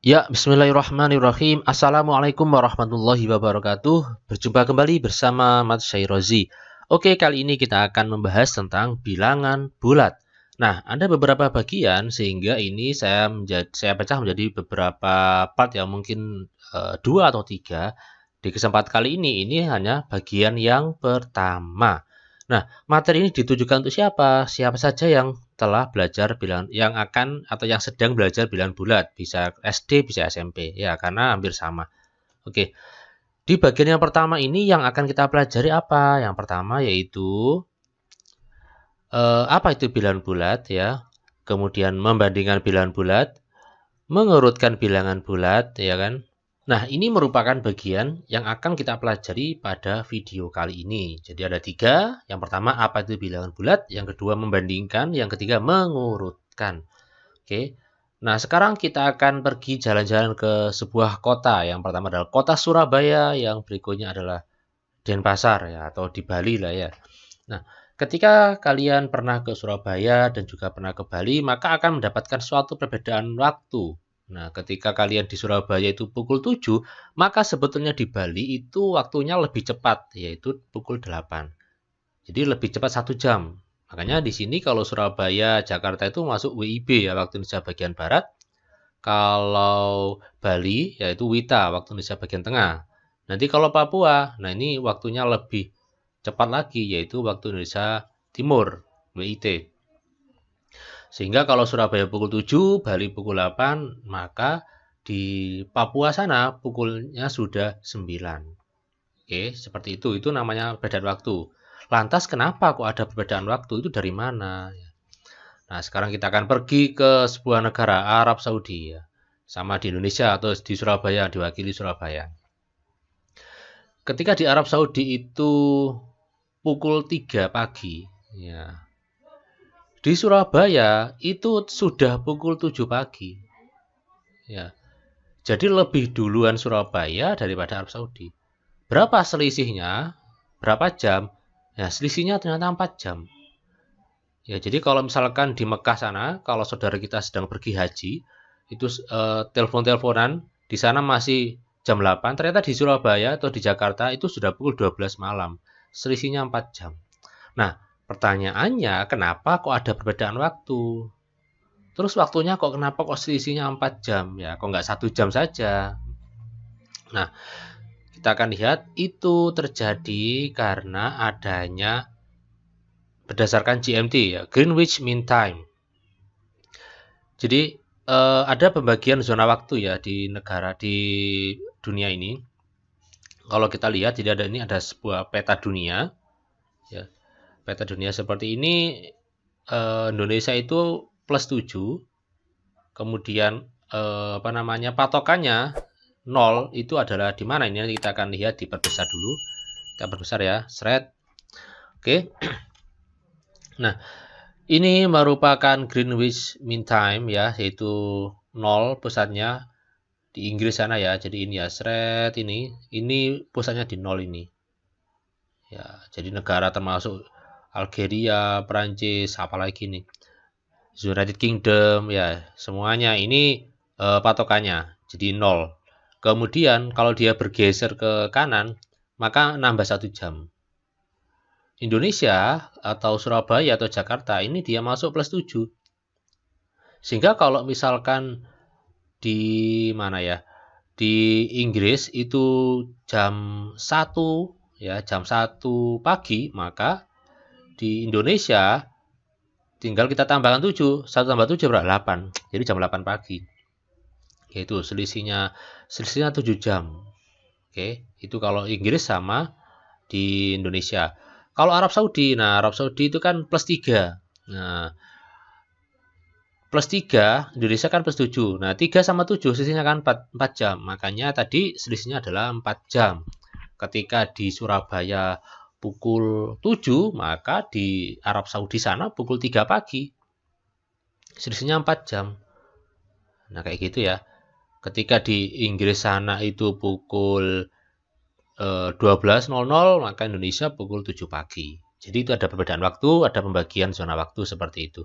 Ya, bismillahirrahmanirrahim. Assalamualaikum warahmatullahi wabarakatuh. Berjumpa kembali bersama Mat Syairozi. Oke, kali ini kita akan membahas tentang bilangan bulat. Nah, ada beberapa bagian sehingga ini saya pecah menjadi beberapa part yang mungkin 2 atau 3. Di kesempatan kali ini hanya bagian yang pertama. Nah, materi ini ditujukan untuk siapa? Siapa saja yang telah belajar bilangan, yang akan atau yang sedang belajar bilangan bulat, bisa SD, bisa SMP, ya karena hampir sama. Oke, di bagian yang pertama ini yang akan kita pelajari apa? Yang pertama yaitu apa itu bilangan bulat ya, kemudian membandingkan bilangan bulat, mengurutkan bilangan bulat, ya kan? Nah, ini merupakan bagian yang akan kita pelajari pada video kali ini. Jadi ada 3. Yang pertama, apa itu bilangan bulat. Yang kedua, membandingkan. Yang ketiga, mengurutkan. Oke. Nah, sekarang kita akan pergi jalan-jalan ke sebuah kota. Yang pertama adalah kota Surabaya. Yang berikutnya adalah Denpasar, ya, atau di Bali lah ya. Nah, ketika kalian pernah ke Surabaya dan juga pernah ke Bali, maka akan mendapatkan suatu perbedaan waktu. Nah, ketika kalian di Surabaya itu pukul 7, maka sebetulnya di Bali itu waktunya lebih cepat, yaitu pukul 8. Jadi lebih cepat 1 jam. Makanya di sini kalau Surabaya, Jakarta itu masuk WIB ya, waktu Indonesia bagian Barat. Kalau Bali, yaitu WITA, waktu Indonesia bagian Tengah. Nanti kalau Papua, nah ini waktunya lebih cepat lagi, yaitu waktu Indonesia Timur, WIT. Sehingga kalau Surabaya pukul 7, Bali pukul 8, maka di Papua sana pukulnya sudah 9. Oke, seperti itu. Itu namanya perbedaan waktu. Lantas kenapa kok ada perbedaan waktu? Itu dari mana? Nah, sekarang kita akan pergi ke sebuah negara, Arab Saudi ya. Sama di Indonesia atau di Surabaya, diwakili Surabaya. Ketika di Arab Saudi itu pukul 3 pagi, ya. Di Surabaya itu sudah pukul 7 pagi. Ya. Jadi lebih duluan Surabaya daripada Arab Saudi. Berapa selisihnya? Berapa jam? Ya, selisihnya ternyata 4 jam. Ya, jadi kalau misalkan di Mekah sana, kalau saudara kita sedang pergi haji, itu telepon-teleponan, di sana masih jam 8, ternyata di Surabaya atau di Jakarta itu sudah pukul 12 malam. Selisihnya 4 jam. Nah, pertanyaannya kenapa kok ada perbedaan waktu? Terus waktunya kenapa kok selisihnya 4 jam? Ya, kok nggak 1 jam saja? Nah, kita akan lihat itu terjadi karena adanya berdasarkan GMT ya, Greenwich Mean Time. Jadi ada pembagian zona waktu ya di dunia ini. Kalau kita lihat, jadi ada sebuah peta dunia ya. Peta dunia seperti ini, Indonesia itu +7. Kemudian patokannya 0 itu adalah di mana? Ini kita akan lihat, diperbesar dulu. Kita perbesar ya, Shred. Oke. Nah, ini merupakan Greenwich Mean Time ya, yaitu 0 pusatnya di Inggris sana ya. Jadi ini ya, Shred ini pusatnya di 0 ini. Ya, jadi negara termasuk Algeria, Prancis, apalagi nih, United Kingdom ya, semuanya ini patokannya jadi 0. Kemudian kalau dia bergeser ke kanan, maka nambah 1 jam. Indonesia atau Surabaya atau Jakarta ini dia masuk +7. Sehingga kalau misalkan di mana ya? Di Inggris itu jam 1 ya, jam 1 pagi, maka di Indonesia tinggal kita tambahkan 7. 1 tambah 7 berapa? 8. Jadi jam 8 pagi. Yaitu selisihnya 7 jam. Oke, itu kalau Inggris sama di Indonesia. Kalau Arab Saudi, nah Arab Saudi itu kan +3. Nah, +3, Indonesia kan +7. Nah, 3 sama 7 selisihnya kan 4 jam. Makanya tadi selisihnya adalah 4 jam. Ketika di Surabaya pukul 7, maka di Arab Saudi sana pukul 3 pagi. Selisihnya 4 jam. Nah, kayak gitu ya. Ketika di Inggris sana itu pukul 12.00, maka Indonesia pukul 7 pagi. Jadi itu ada perbedaan waktu, ada pembagian zona waktu seperti itu.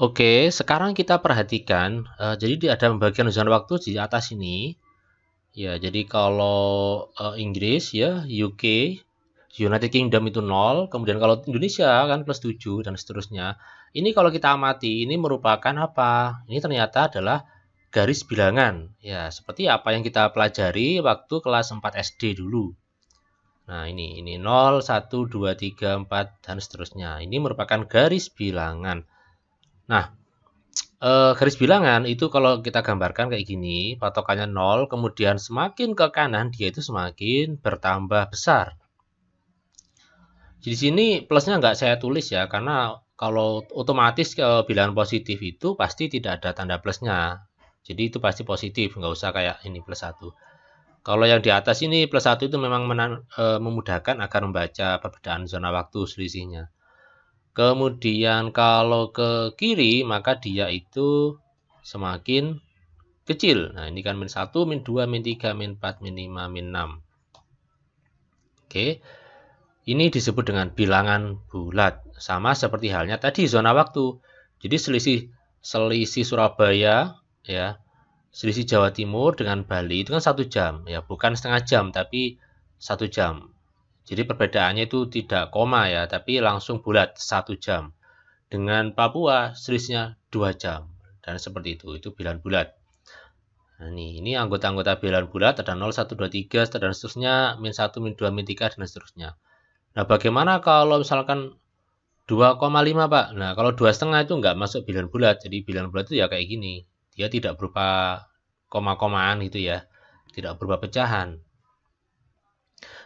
Oke, sekarang kita perhatikan, jadi ada pembagian zona waktu di atas ini. Ya, jadi kalau Inggris ya, UK, United Kingdom itu 0, kemudian kalau Indonesia kan plus 7 dan seterusnya. Ini kalau kita amati, ini merupakan apa? Ini ternyata adalah garis bilangan. Ya, seperti apa yang kita pelajari waktu kelas 4 SD dulu. Nah, ini 0, 1, 2, 3, 4 dan seterusnya. Ini merupakan garis bilangan. Nah, garis bilangan itu kalau kita gambarkan kayak gini, patokannya 0, kemudian semakin ke kanan dia itu semakin bertambah besar. Di sini plusnya nggak saya tulis ya, karena kalau otomatis bilangan positif itu pasti tidak ada tanda plusnya. Jadi itu pasti positif, nggak usah kayak ini plus 1. Kalau yang di atas ini plus 1 itu memang memudahkan agar membaca perbedaan zona waktu selisihnya. Kemudian kalau ke kiri maka dia itu semakin kecil. Nah, ini kan min 1, min 2, min 3, min 4, min 5, min 6. Oke. Ini disebut dengan bilangan bulat. Sama seperti halnya tadi zona waktu. Jadi selisih Surabaya ya, selisih Jawa Timur dengan Bali itu kan 1 jam ya, bukan setengah jam tapi 1 jam. Jadi perbedaannya itu tidak koma ya, tapi langsung bulat 1 jam. Dengan Papua selisihnya 2 jam dan seperti itu bilangan bulat. Nah, ini anggota-anggota bilangan bulat ada 0, 1, 2, 3 dan seterusnya, min 1, min 2, min 3 dan seterusnya. Nah, bagaimana kalau misalkan 2,5 Pak? Nah, kalau 2,5 itu nggak masuk bilangan bulat. Jadi bilangan bulat itu ya kayak gini. Dia tidak berupa koma-komaan gitu ya. Tidak berupa pecahan.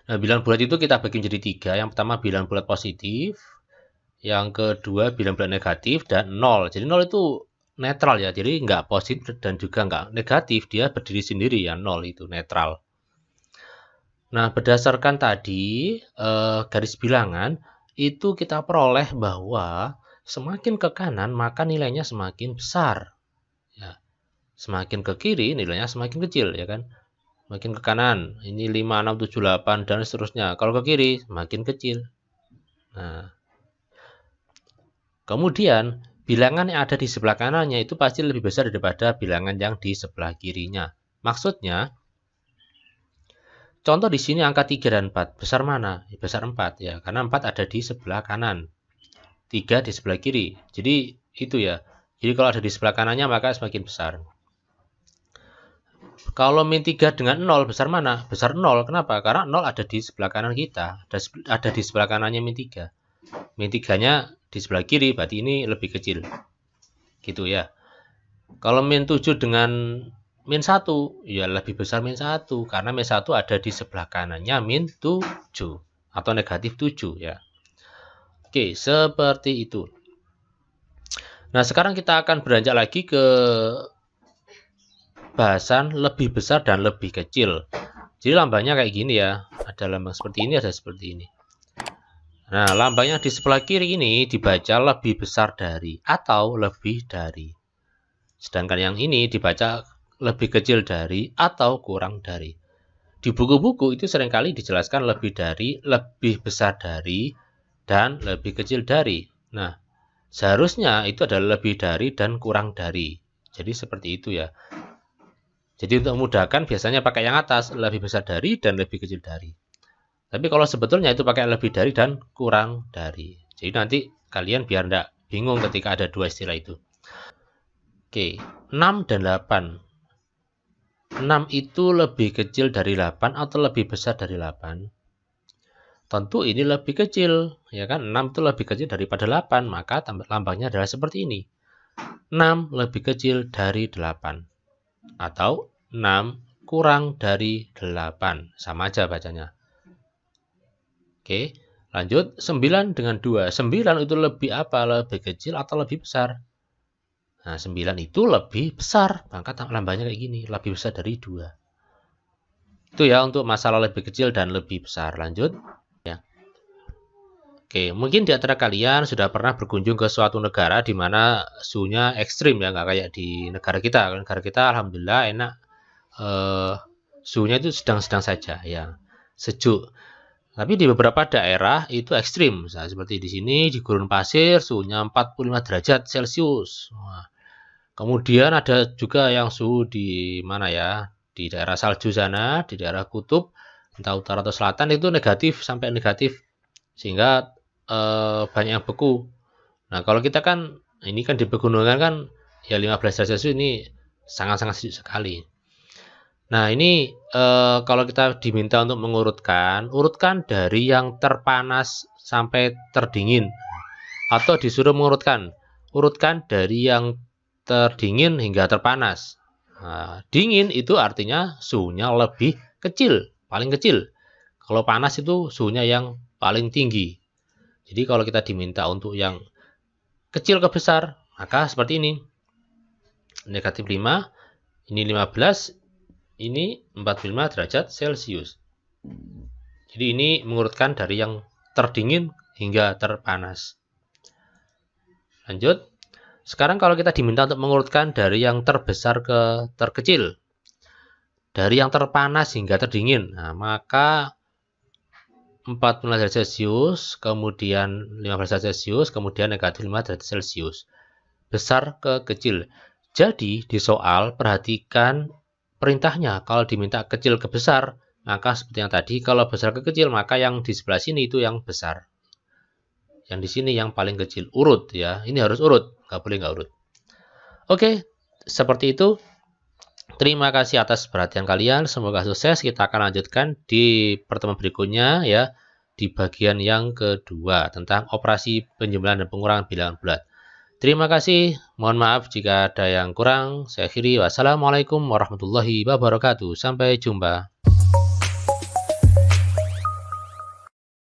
Nah, bilangan bulat itu kita bagi menjadi 3. Yang pertama bilangan bulat positif. Yang kedua bilangan bulat negatif dan 0. Jadi 0 itu netral ya. Jadi nggak positif dan juga nggak negatif. Dia berdiri sendiri ya. 0 itu netral. Nah, berdasarkan tadi garis bilangan, itu kita peroleh bahwa semakin ke kanan maka nilainya semakin besar. Ya. Semakin ke kiri nilainya semakin kecil ya kan. Semakin ke kanan ini 5, 6, 7, 8 dan seterusnya. Kalau ke kiri semakin kecil. Nah, kemudian bilangan yang ada di sebelah kanannya itu pasti lebih besar daripada bilangan yang di sebelah kirinya. Maksudnya, contoh di sini angka 3 dan 4. Besar mana? Besar 4 ya, karena 4 ada di sebelah kanan. 3 di sebelah kiri. Jadi itu ya. Jadi kalau ada di sebelah kanannya maka semakin besar. Kalau min 3 dengan 0 besar mana? Besar 0. Kenapa? Karena 0 ada di sebelah kanan kita. Ada di sebelah kanannya min 3. Min 3-nya di sebelah kiri, berarti ini lebih kecil. Gitu ya. Kalau min 7 dengan min 1, ya lebih besar min 1. Karena min 1 ada di sebelah kanannya min 7. Atau negatif 7 ya. Oke, seperti itu. Nah, sekarang kita akan beranjak lagi ke bahasan lebih besar dan lebih kecil. Jadi lambangnya kayak gini ya. Ada lambang seperti ini, ada seperti ini. Nah, lambangnya di sebelah kiri ini dibaca lebih besar dari atau lebih dari. Sedangkan yang ini dibaca lebih kecil dari atau kurang dari. Di buku-buku itu seringkali dijelaskan lebih dari, lebih besar dari, dan lebih kecil dari. Nah, seharusnya itu adalah lebih dari dan kurang dari. Jadi seperti itu ya. Jadi untuk memudahkan biasanya pakai yang atas, lebih besar dari dan lebih kecil dari. Tapi kalau sebetulnya itu pakai lebih dari dan kurang dari. Jadi nanti kalian biar enggak bingung ketika ada dua istilah itu. Oke, 6 dan 8. 6 itu lebih kecil dari 8 atau lebih besar dari 8? Tentu ini lebih kecil, ya kan? 6 itu lebih kecil daripada 8, maka lambangnya adalah seperti ini. 6 lebih kecil dari 8. Atau 6 kurang dari 8. Sama aja bacanya. Oke, lanjut. 9 dengan 2. 9 itu lebih apa? Lebih kecil atau lebih besar? Nah, 9 itu lebih besar. Maka lambangnya kayak gini. Lebih besar dari 2. Itu ya untuk masalah lebih kecil dan lebih besar. Lanjut. Ya. Oke, mungkin di antara kalian sudah pernah berkunjung ke suatu negara di mana suhunya ekstrim ya. Nggak kayak di negara kita. Negara kita alhamdulillah enak. Suhunya itu sedang-sedang saja ya. Sejuk. Tapi di beberapa daerah itu ekstrim, misalnya seperti di sini di gurun pasir suhunya 45 derajat Celcius. Nah, kemudian ada juga yang suhu di mana ya? Di daerah salju sana, di daerah kutub, entah utara atau selatan itu negatif sampai negatif, sehingga banyak yang beku. Nah, kalau kita kan ini kan di pegunungan kan ya 15 derajat Celcius ini sangat-sangat sejuk sekali. Nah, ini kalau kita diminta untuk mengurutkan, urutkan dari yang terpanas sampai terdingin. Atau disuruh mengurutkan, urutkan dari yang terdingin hingga terpanas. Nah, dingin itu artinya suhunya lebih kecil, paling kecil. Kalau panas itu suhunya yang paling tinggi. Jadi kalau kita diminta untuk yang kecil ke besar, maka seperti ini. Negatif 5, ini 15, ini 45 derajat Celcius. Jadi ini mengurutkan dari yang terdingin hingga terpanas. Lanjut. Sekarang kalau kita diminta untuk mengurutkan dari yang terbesar ke terkecil, dari yang terpanas hingga terdingin, nah, maka 14 derajat Celcius, kemudian 15 derajat Celcius, kemudian negatif 5 derajat Celcius. Besar ke kecil. Jadi di soal perhatikan perintahnya. Kalau diminta kecil ke besar, maka seperti yang tadi, kalau besar ke kecil, maka yang di sebelah sini itu yang besar. Yang di sini yang paling kecil. Urut ya. Ini harus urut, nggak boleh nggak urut. Oke, seperti itu. Terima kasih atas perhatian kalian. Semoga sukses. Kita akan lanjutkan di pertemuan berikutnya ya. Di bagian yang kedua tentang operasi penjumlahan dan pengurangan bilangan bulat. Terima kasih. Mohon maaf jika ada yang kurang. Saya akhiri. Wassalamualaikum warahmatullahi wabarakatuh. Sampai jumpa.